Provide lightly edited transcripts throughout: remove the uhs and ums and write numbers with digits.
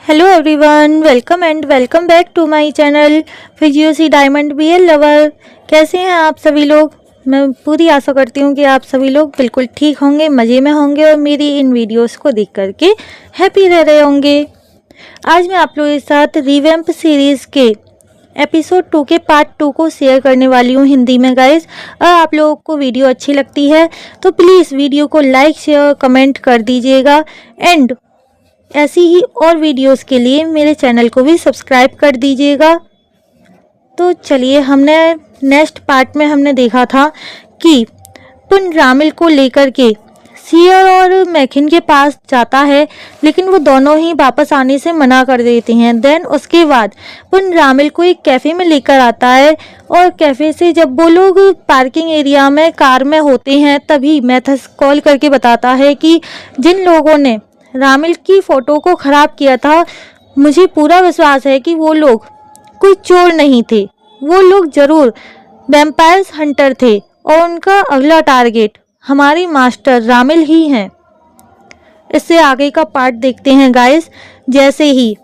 Hello everyone, welcome and welcome back to my channel फिजियोसी diamond BL lover. कैसे हैं आप सभी लोग। मैं पूरी आशा करती हूँ कि आप सभी लोग बिल्कुल ठीक होंगे, मज़े में होंगे और मेरी इन वीडियोस को देख करके हैप्पी रह रहे होंगे। आज मैं आप लोगों के साथ रिवैम्प सीरीज़ के एपिसोड 2 के पार्ट 2 को शेयर करने वाली हूँ हिंदी में गाइस। और आप लोगों को वीडियो अच्छी लगती है तो प्लीज़ वीडियो को लाइक शेयर और कमेंट कर दीजिएगा। एंड ऐसी ही और वीडियोस के लिए मेरे चैनल को भी सब्सक्राइब कर दीजिएगा। तो चलिए, हमने नेक्स्ट पार्ट में हमने देखा था कि पुन रामिल को लेकर के सियर और मैकिन के पास जाता है, लेकिन वो दोनों ही वापस आने से मना कर देते हैं। देन उसके बाद पुन रामिल को एक कैफ़े में लेकर आता है और कैफ़े से जब वो लोग पार्किंग एरिया में कार में होते हैं तभी मैथस कॉल करके बताता है कि जिन लोगों ने रामिल की फ़ोटो को ख़राब किया था, मुझे पूरा विश्वास है कि वो लोग कोई चोर नहीं थे, वो लोग ज़रूर वैम्पायर्स हंटर थे और उनका अगला टारगेट हमारी मास्टर रामिल ही हैं। इससे आगे का पार्ट देखते हैं गाइस। जैसे ही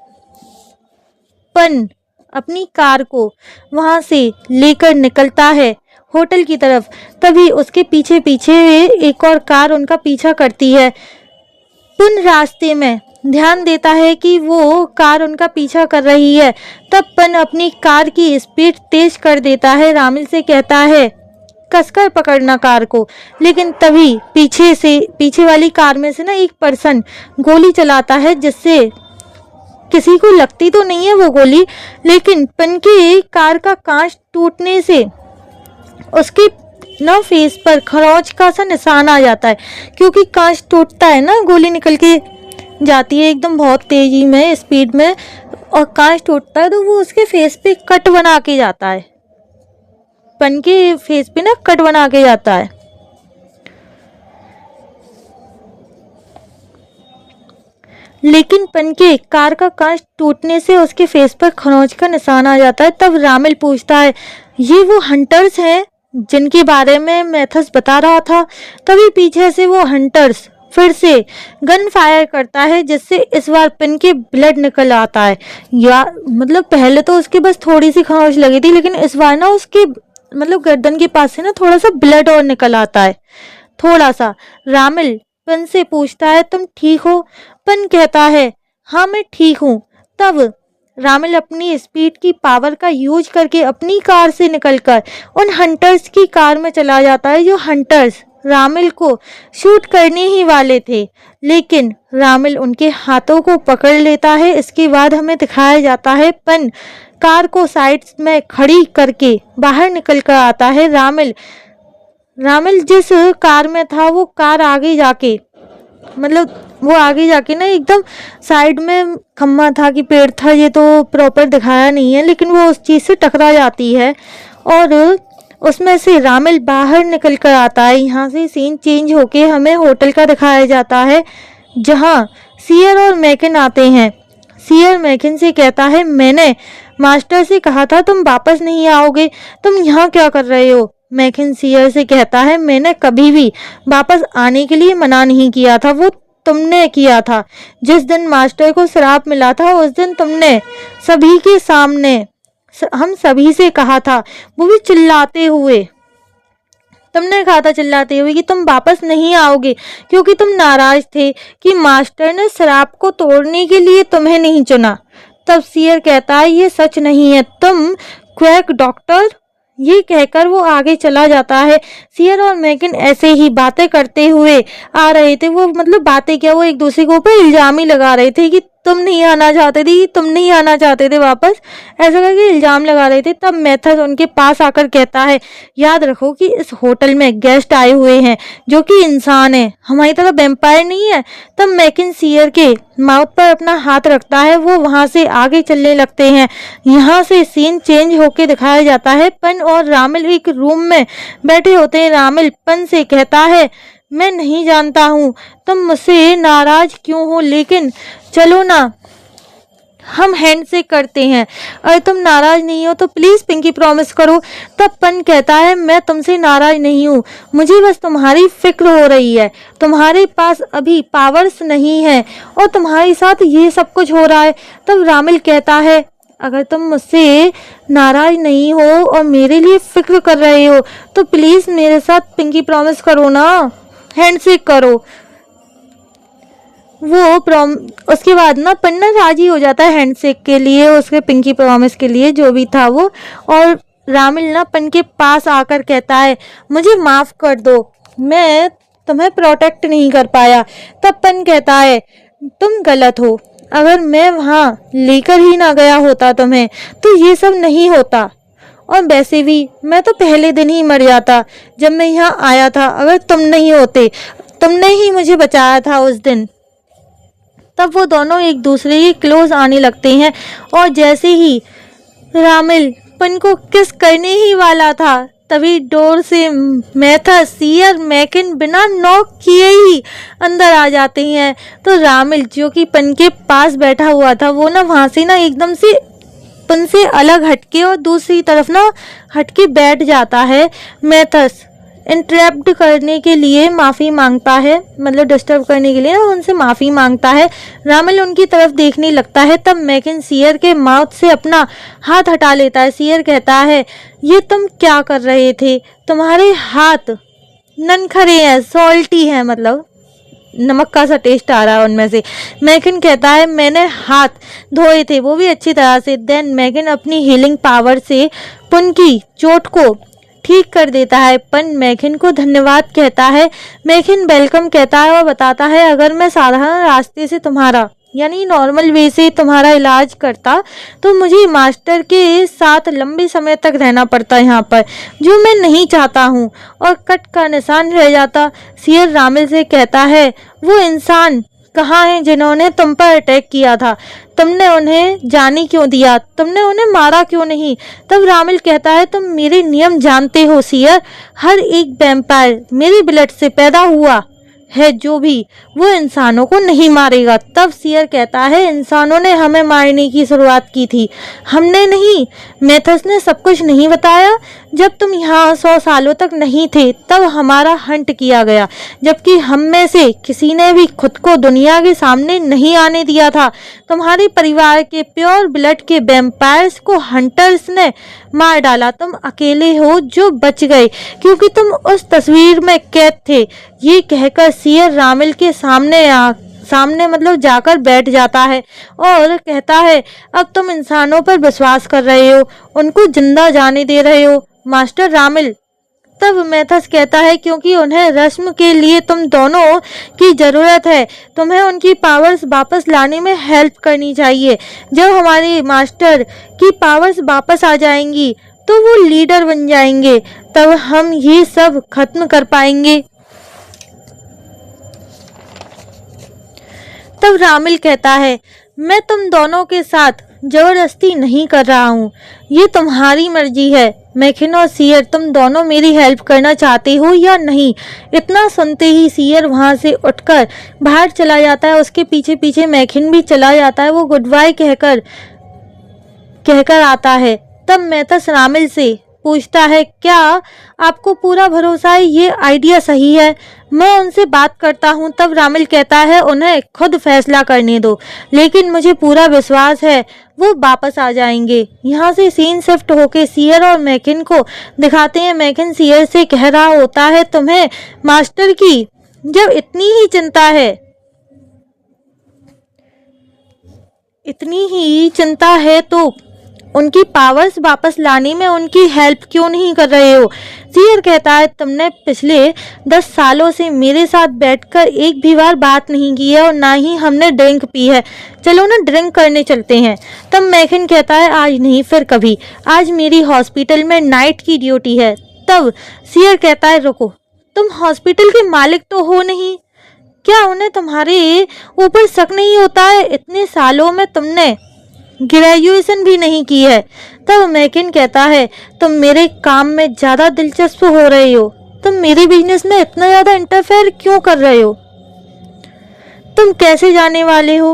पन अपनी कार को वहाँ से लेकर निकलता है होटल की तरफ, तभी उसके पीछे पीछे एक और कार उनका पीछा करती है। पुन रास्ते में ध्यान देता है कि वो कार उनका पीछा कर रही है। तब पन अपनी कार की स्पीड तेज कर देता है, रामिल से कहता है कसकर पकड़ना कार को। लेकिन तभी पीछे वाली कार में से ना एक पर्सन गोली चलाता है, जिससे किसी को लगती तो नहीं है वो गोली, लेकिन पन के कार का कांच टूटने से उसके ना फेस पर खरोंच का सा निशान आ जाता है। क्योंकि कांच टूटता है ना, गोली निकल के जाती है एकदम बहुत तेजी में, स्पीड में, और कांच टूटता है तो वो उसके फेस पे कट बना के जाता है। पन के फेस पे ना कट बना के जाता है। लेकिन पन के कार का कांच टूटने से उसके फेस पर खरोंच का निशान आ जाता है। तब रामिल पूछता है ये वो हंटर्स हैं जिनके बारे में मैथस बता रहा था। तभी पीछे से वो हंटर्स फिर से गन फायर करता है, जिससे इस बार पिन के ब्लड निकल आता है। या मतलब पहले तो उसके बस थोड़ी सी खरोंच लगी थी, लेकिन इस बार ना उसके मतलब गर्दन के पास से ना थोड़ा सा ब्लड और निकल आता है, थोड़ा सा। रामिल पन से पूछता है तुम ठीक हो। पन कहता है हाँ मैं ठीक हूँ। तब रामिल अपनी स्पीड की पावर का यूज करके अपनी कार से निकलकर उन हंटर्स की कार में चला जाता है, जो हंटर्स रामिल को शूट करने ही वाले थे। लेकिन रामिल उनके हाथों को पकड़ लेता है। इसके बाद हमें दिखाया जाता है पन कार को साइड में खड़ी करके बाहर निकल कर आता है। रामिल जिस कार में था वो कार आगे जाके मतलब वो आगे जाके ना एकदम साइड में खम्मा था कि पेड़ था, ये तो प्रॉपर दिखाया नहीं है, लेकिन वो उस चीज़ से टकरा जाती है और उसमें से रामिल बाहर निकल कर आता है। यहाँ से सीन चेंज होके हमें होटल का दिखाया जाता है, जहाँ सियर और मैकिन आते हैं। सियर मैकिन से कहता है मैंने मास्टर से कहा था तुम वापस नहीं आओगे, तुम यहाँ क्या कर रहे हो। मैकिन सियर से कहता है मैंने कभी भी वापस आने के लिए मना नहीं किया था, वो तुमने किया था। जिस दिन मास्टर को श्राप मिला था उस दिन तुमने सभी के सामने हम सभी से कहा था, वो भी चिल्लाते हुए। तुमने कहा था चिल्लाते हुए कि तुम वापस नहीं आओगे, क्योंकि तुम नाराज थे कि मास्टर ने श्राप को तोड़ने के लिए तुम्हें नहीं चुना। तब सियर कहता है ये सच नहीं है, तुम क्वैक डॉक्टर। ये कहकर वो आगे चला जाता है। सियर और मैकिन ऐसे ही बातें करते हुए आ रहे थे। वो मतलब बातें क्या, वो एक दूसरे के ऊपर इल्जाम ही लगा रहे थे कि तुम नहीं आना चाहते थे, तुम नहीं आना चाहते थे वापस, ऐसा करके इल्जाम लगा रहे थे। तब मैथस उनके पास आकर कहता है याद रखो कि इस होटल में गेस्ट आए हुए हैं जो कि इंसान है, हमारी तरह वैम्पायर नहीं है। तब मैकिन सियर के माउथ पर अपना हाथ रखता है, वो वहां से आगे चलने लगते हैं। यहाँ से सीन चेंज होके दिखाया जाता है पन और रामिल एक रूम में बैठे होते हैं। रामिल पन से कहता है मैं नहीं जानता हूँ तुम मुझसे नाराज क्यों हो, लेकिन चलो ना हम हैंडशेक करते हैं। अगर तुम नाराज नहीं हो तो प्लीज पिंकी प्रॉमिस करो। तब पन कहता है मैं तुमसे नाराज नहीं हूँ, मुझे बस तुम्हारी फिक्र हो रही है। तुम्हारे पास अभी पावर्स नहीं है और तुम्हारे साथ ये सब कुछ हो रहा है। तब रामिल कहता है अगर तुम मुझसे नाराज नहीं हो और मेरे लिए फिक्र कर रहे हो तो प्लीज मेरे साथ पिंकी प्रॉमिस करो ना, हैंडशेक करो। उसके बाद ना पन्ना राजी हो जाता है हैंडशेक के लिए, उसके पिंकी प्रॉमिस के लिए जो भी था वो। और रामिल ना पन के पास आकर कहता है मुझे माफ कर दो, मैं तुम्हें प्रोटेक्ट नहीं कर पाया। तब पन कहता है तुम गलत हो, अगर मैं वहाँ लेकर ही ना गया होता तुम्हें तो ये सब नहीं होता। और वैसे भी मैं तो पहले दिन ही मर जाता जब मैं यहाँ आया था, अगर तुम नहीं होते, तुमने ही मुझे बचाया था उस दिन। तब वो दोनों एक दूसरे के क्लोज आने लगते हैं और जैसे ही रामिल पन को किस करने ही वाला था तभी डोर से मैथस, सियर, मैकिन बिना नॉक किए ही अंदर आ जाते हैं। तो रामिल जो कि पन के पास बैठा हुआ था वो ना वहाँ से ना एकदम से पन से अलग हटके और दूसरी तरफ ना हटके बैठ जाता है। मैथस इंटरप्ट करने के लिए माफ़ी मांगता है, मतलब डिस्टर्ब करने के लिए ना उनसे माफ़ी मांगता है। रामिल उनकी तरफ देखने लगता है तब मैकिन सियर के माउथ से अपना हाथ हटा लेता है। सियर कहता है ये तुम क्या कर रहे थे, तुम्हारे हाथ ननखरे हैं, सॉल्टी हैं, मतलब नमक का सा टेस्ट आ रहा है उनमें से। मैकिन कहता है मैंने हाथ धोए थे, वो भी अच्छी तरह से। देन मैकिन अपनी हीलिंग पावर से पुन की चोट को ठीक कर देता है। पन मैकिन को धन्यवाद कहता है। मैकिन वेलकम कहता है और बताता है अगर मैं साधारण रास्ते से तुम्हारा यानी नॉर्मल वे से तुम्हारा इलाज करता तो मुझे मास्टर के साथ लंबे समय तक रहना पड़ता यहाँ पर, जो मैं नहीं चाहता हूँ, और कट का निशान रह जाता। सियर रामिल से कहता है वो इंसान कहाँ हैं जिन्होंने तुम पर अटैक किया था, तुमने उन्हें जाने क्यों दिया, तुमने उन्हें मारा क्यों नहीं। तब रामिल कहता है तुम मेरे नियम जानते हो सियर, हर एक वैम्पायर मेरे ब्लड से पैदा हुआ है, जो भी वो इंसानों को नहीं मारेगा। तब सियर कहता है इंसानों ने हमें मारने की शुरुआत की थी, हमने नहीं। मैथस ने सब कुछ नहीं बताया, जब तुम यहाँ 100 सालों तक नहीं थे तब हमारा हंट किया गया, जबकि हम में से किसी ने भी खुद को दुनिया के सामने नहीं आने दिया था। तुम्हारे परिवार के प्योर ब्लड के वैम्पायर्स को हंटर्स ने मार डाला, तुम अकेले हो जो बच गए क्योंकि तुम उस तस्वीर में कैद थे। ये कहकर सियर रामिल के सामने मतलब जाकर बैठ जाता है और कहता है अब तुम इंसानों पर विश्वास कर रहे हो, उनको जिंदा जाने दे रहे हो मास्टर रामिल। तब मैथस कहता है क्योंकि उन्हें रस्म के लिए तुम दोनों की जरूरत है, तुम्हें उनकी पावर्स वापस लाने में हेल्प करनी चाहिए। जब हमारे मास्टर की पावर्स वापस आ जाएंगी तो वो लीडर बन जाएंगे, तब हम ये सब खत्म कर पाएंगे। तब रामिल कहता है मैं तुम दोनों के साथ जबरदस्ती नहीं कर रहा हूँ, ये तुम्हारी मर्जी है। मैकिन और सियर तुम दोनों मेरी हेल्प करना चाहते हो या नहीं। इतना सुनते ही सियर वहाँ से उठकर बाहर चला जाता है, उसके पीछे पीछे मैकिन भी चला जाता है। वो गुड बाय कहकर आता है। तब मैथस रामिल से पूछता है क्या आपको पूरा भरोसा है ये आइडिया सही है? मैं उनसे बात करता हूँ। तब रामिल कहता है उन्हें खुद फैसला करने दो, लेकिन मुझे पूरा विश्वास है वो वापस आ जाएंगे। यहाँ से सीन शिफ्ट होके सियर और मैकिन को दिखाते हैं। मैकिन सियर से कह रहा होता है तुम्हें मास्टर की जब इतनी ही चिंता है तो उनकी पावर्स वापस लाने में उनकी हेल्प क्यों नहीं कर रहे हो? सियर कहता है तुमने पिछले 10 सालों से मेरे साथ बैठकर एक भी बार बात नहीं की है और ना ही हमने ड्रिंक पी है, चलो ना ड्रिंक करने चलते हैं। तब मैकिन कहता है आज नहीं फिर कभी, आज मेरी हॉस्पिटल में नाइट की ड्यूटी है। तब सियर कहता है रुको, तुम हॉस्पिटल के मालिक तो हो नहीं, क्या उन्हें तुम्हारे ऊपर शक नहीं होता है? इतने सालों में तुमने ग्रेजुएशन भी नहीं की है। तब मैकिन कहता है तुम मेरे काम में ज़्यादा दिलचस्प हो रहे हो, तुम मेरे बिजनेस में इतना ज़्यादा इंटरफेयर क्यों कर रहे हो? तुम कैसे जाने वाले हो?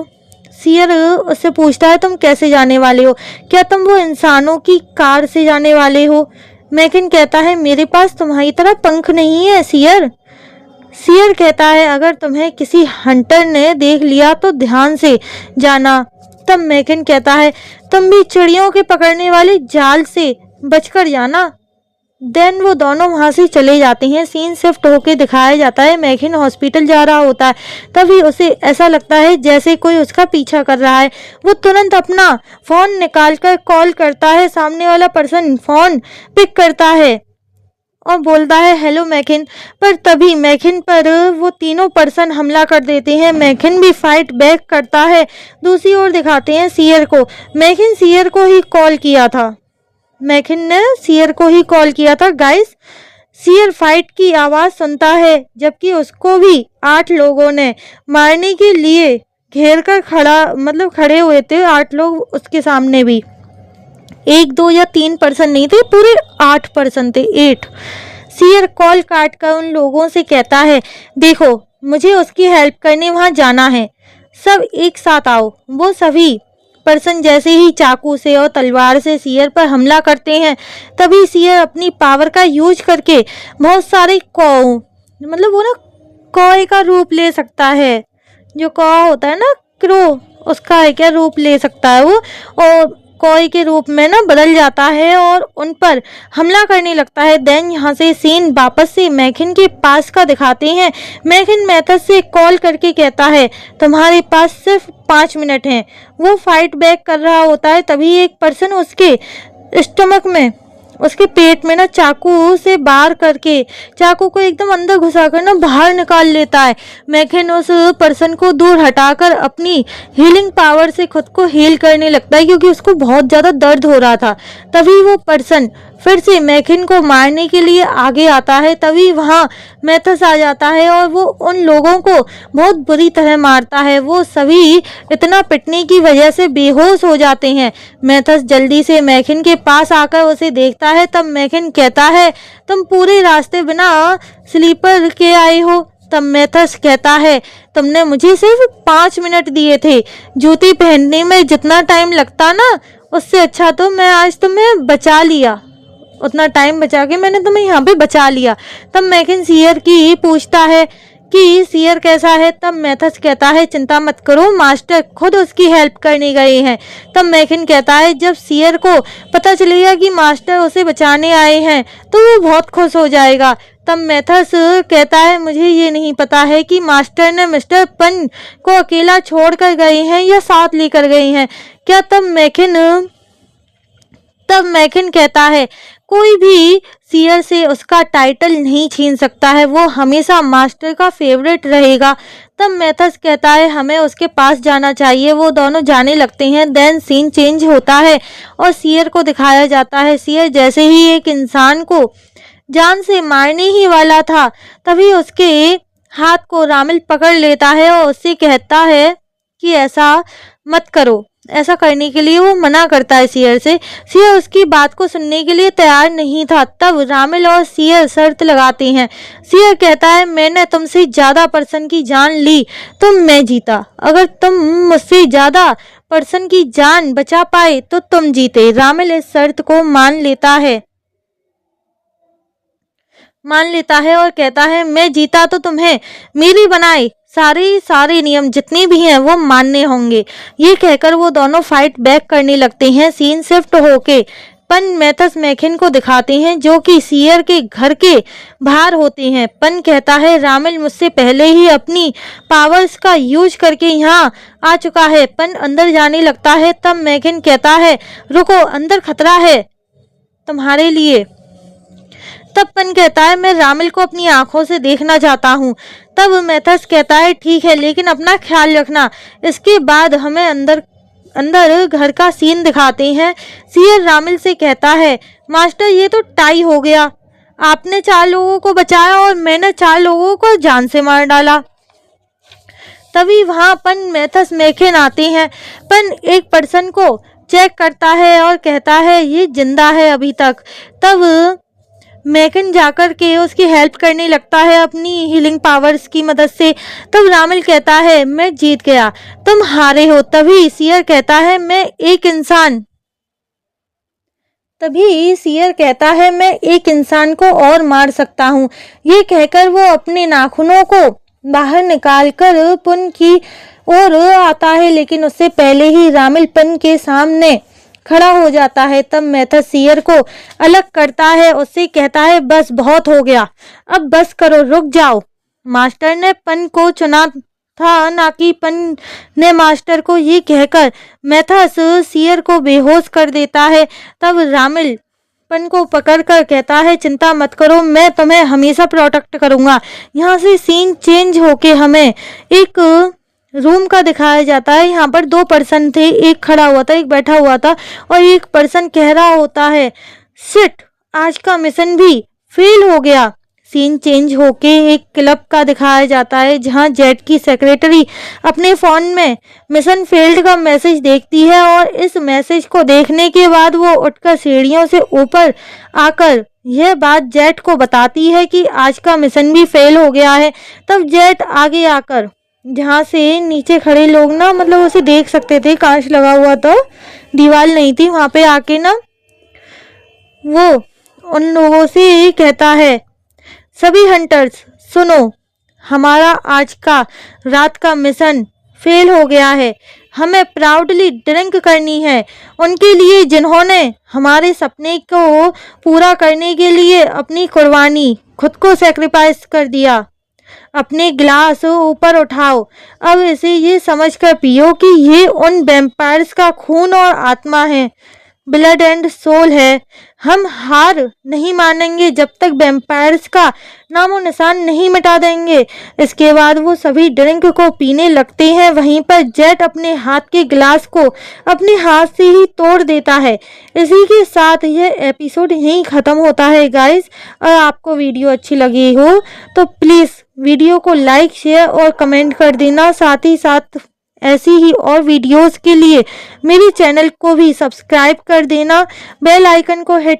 सियर उससे पूछता है तुम कैसे जाने वाले हो, क्या तुम वो इंसानों की कार से जाने वाले हो। मैकिन कहता है मेरे पास तुम्हारी तरह पंख नहीं है सियर। सियर कहता है अगर तुम्हें किसी हंटर ने देख लिया तो ध्यान से जाना। तब मैकिन कहता है तुम भी चिड़ियों के पकड़ने वाले जाल से बचकर जाना। देन वो दोनों वहां से चले जाते हैं। सीन शिफ्ट होके दिखाया जाता है मैकिन हॉस्पिटल जा रहा होता है। तभी उसे ऐसा लगता है जैसे कोई उसका पीछा कर रहा है। वो तुरंत अपना फोन निकालकर कॉल करता है। सामने वाला पर्सन फोन पिक करता है और बोलता है हेलो मैकिन। पर तभी मैकिन पर वो तीनों पर्सन हमला कर देते हैं। मैकिन भी फाइट बैक करता है। दूसरी ओर दिखाते हैं सियर को। मैकिन सियर को ही कॉल किया था। मैकिन ने सियर को ही कॉल किया था गाइस। सियर फाइट की आवाज सुनता है जबकि उसको भी 8 लोगों ने मारने के लिए घेर कर खड़े हुए थे। 8 लोग उसके सामने भी, 1 2 या 3 पर्सन नहीं थे, पूरे 8 पर्सन थे, 8। सियर कॉल काट कर उन लोगों से कहता है देखो मुझे उसकी हेल्प करने वहां जाना है, सब एक साथ आओ। वो सभी पर्सन जैसे ही चाकू से और तलवार से सियर पर हमला करते हैं तभी सियर अपनी पावर का यूज करके बहुत सारे कौए का रूप ले सकता है। जो कौआ होता है ना, क्रो, उसका है क्या रूप ले सकता है वो, और कौए के रूप में बदल जाता है और उन पर हमला करने लगता है। देन यहाँ से सीन वापस से मैकिन के पास का दिखाते हैं। मैकिन मेथस से कॉल करके कहता है तुम्हारे पास सिर्फ 5 मिनट हैं। वो फाइट बैक कर रहा होता है तभी एक पर्सन उसके स्टमक में, उसके पेट में चाकू से बार करके चाकू को एकदम अंदर घुसाकर बाहर निकाल लेता है। मैकिन उस पर्सन को दूर हटाकर अपनी हीलिंग पावर से खुद को हील करने लगता है क्योंकि उसको बहुत ज़्यादा दर्द हो रहा था। तभी वो पर्सन फिर से मैकिन को मारने के लिए आगे आता है। तभी वहाँ मेथस आ जाता है और वो उन लोगों को बहुत बुरी तरह मारता है। वो सभी इतना पिटने की वजह से बेहोश हो जाते हैं। मेथस जल्दी से मैकिन के पास आकर उसे देखता है। तब मैकिन कहता है तुम पूरे रास्ते बिना स्लीपर के आए हो। तब मेथस कहता है तुमने मुझे सिर्फ 5 मिनट दिए थे। जूती पहनने में जितना टाइम लगता ना, उससे अच्छा तो मैं आज तुम्हें बचा लिया, उतना टाइम बचा के मैंने तुम्हें यहाँ पे बचा लिया। तब मैकिन सियर की पूछता है कि सियर कैसा है। तब मेथस कहता है चिंता मत करो, मास्टर खुद उसकी हेल्प करने गए हैं। तब मैकिन कहता है जब सियर को पता चलेगा कि मास्टर उसे बचाने आए हैं तो वो बहुत खुश हो जाएगा। तब मेथस कहता है मुझे ये नहीं पता है कि मास्टर ने मिस्टर पन को अकेला छोड़ कर गए हैं या साथ लेकर गए हैं क्या। तब मैकिन कहता है कोई भी सियर से उसका टाइटल नहीं छीन सकता है, वो हमेशा मास्टर का फेवरेट रहेगा। तब मेथस कहता है हमें उसके पास जाना चाहिए। वो दोनों जाने लगते हैं। देन सीन चेंज होता है और सियर को दिखाया जाता है। सियर जैसे ही एक इंसान को जान से मारने ही वाला था तभी उसके हाथ को रामिल पकड़ लेता है और उससे कहता है कि ऐसा मत करो। ऐसा करने के लिए वो मना करता है सियर से। सियर उसकी बात को सुनने के लिए तैयार नहीं था। तब रामिल और सियर शर्त लगाते हैं। सियर कहता है मैंने तुमसे ज्यादा पर्सन की जान ली तो मैं जीता, अगर तुम मुझसे ज्यादा पर्सन की जान बचा पाए तो तुम जीते। रामिल इस शर्त को मान लेता है और कहता है मैं जीता तो तुम्हें मेरी बनाए सारे नियम जितने भी हैं वो मानने होंगे। ये कहकर वो दोनों फाइट बैक करने लगते हैं। सीन शिफ्ट होके पन मेथस मैकिन को दिखाते हैं जो कि सियर के घर के बाहर होते हैं। पन कहता है रामिल मुझसे पहले ही अपनी पावर्स का यूज करके यहाँ आ चुका है। पन अंदर जाने लगता है। तब मैकिन कहता है रुको, अंदर खतरा है तुम्हारे लिए। तब पन कहता है मैं रामिल को अपनी आंखों से देखना चाहता हूँ। तब मेथस कहता है ठीक है लेकिन अपना ख्याल रखना। इसके बाद हमें अंदर घर का सीन दिखाते हैं। सियर रामिल से कहता है मास्टर ये तो टाई हो गया, आपने 4 लोगों को बचाया और मैंने 4 लोगों को जान से मार डाला। तभी वहां पन मेथस मैकिन आते हैं। पन एक पर्सन को चेक करता है और कहता है ये जिंदा है अभी तक। तब मैकन जाकर के उसकी हेल्प करने लगता है अपनी हीलिंग पावर्स की मदद से। तब रामिल कहता है मैं जीत गया, तुम हारे हो। तभी सियर कहता है मैं एक इंसान को और मार सकता हूँ। ये कहकर वो अपने नाखूनों को बाहर निकालकर पुन की ओर आता है, लेकिन उससे पहले ही रामिल पुन के सामने खड़ा हो जाता है। तब मैथस सियर को अलग करता है, उससे कहता है बस बहुत हो गया, अब बस करो, रुक जाओ। मास्टर ने पन को चुना था, ना कि पन ने मास्टर को। ये कहकर मैथस सियर को बेहोश कर देता है। तब रामिल पन को पकड़कर कहता है चिंता मत करो, मैं तुम्हें हमेशा प्रोटेक्ट करूंगा। यहाँ से सीन चेंज होके हमें एक रूम का दिखाया जाता है। यहाँ पर 2 पर्सन थे, एक खड़ा हुआ था, एक बैठा हुआ था, और एक पर्सन कह रहा होता है शिट, आज का मिशन भी फेल हो गया। सीन चेंज होके एक क्लब का दिखाया जाता है, जहाँ जेट की सेक्रेटरी अपने फोन में मिशन फेल्ड का मैसेज देखती है, और इस मैसेज को देखने के बाद वो उठकर सीढ़ियों से ऊपर आकर यह बात जेट को बताती है कि आज का मिशन भी फेल हो गया है। तब जेट आगे आकर, जहाँ से नीचे खड़े लोग ना मतलब उसे देख सकते थे, कांच लगा हुआ था, दीवार नहीं थी, वहां पे आके ना वो उन लोगों से कहता है सभी हंटर्स सुनो, हमारा आज का रात का मिशन फेल हो गया है। हमें प्राउडली ड्रिंक करनी है उनके लिए जिन्होंने हमारे सपने को पूरा करने के लिए अपनी कुर्बानी, खुद को सेक्रीफाइस कर दिया। अपने गिलास ऊपर उठाओ, अब इसे ये समझकर पियो कि ये उन वैम्पायर्स का खून और आत्मा है, ब्लड एंड सोल है। हम हार नहीं मानेंगे जब तक वैम्पायर्स का नामो निशान नहीं मिटा देंगे। इसके बाद वो सभी ड्रिंक को पीने लगते हैं। वहीं पर जेट अपने हाथ के गिलास को अपने हाथ से ही तोड़ देता है। इसी के साथ यह एपिसोड यहीं ख़त्म होता है गाइस। और आपको वीडियो अच्छी लगी हो तो प्लीज़ वीडियो को लाइक, शेयर और कमेंट कर देना। साथ ही साथ ऐसी ही और वीडियोस के लिए मेरे चैनल को भी सब्सक्राइब कर देना। बेल आइकन को हिट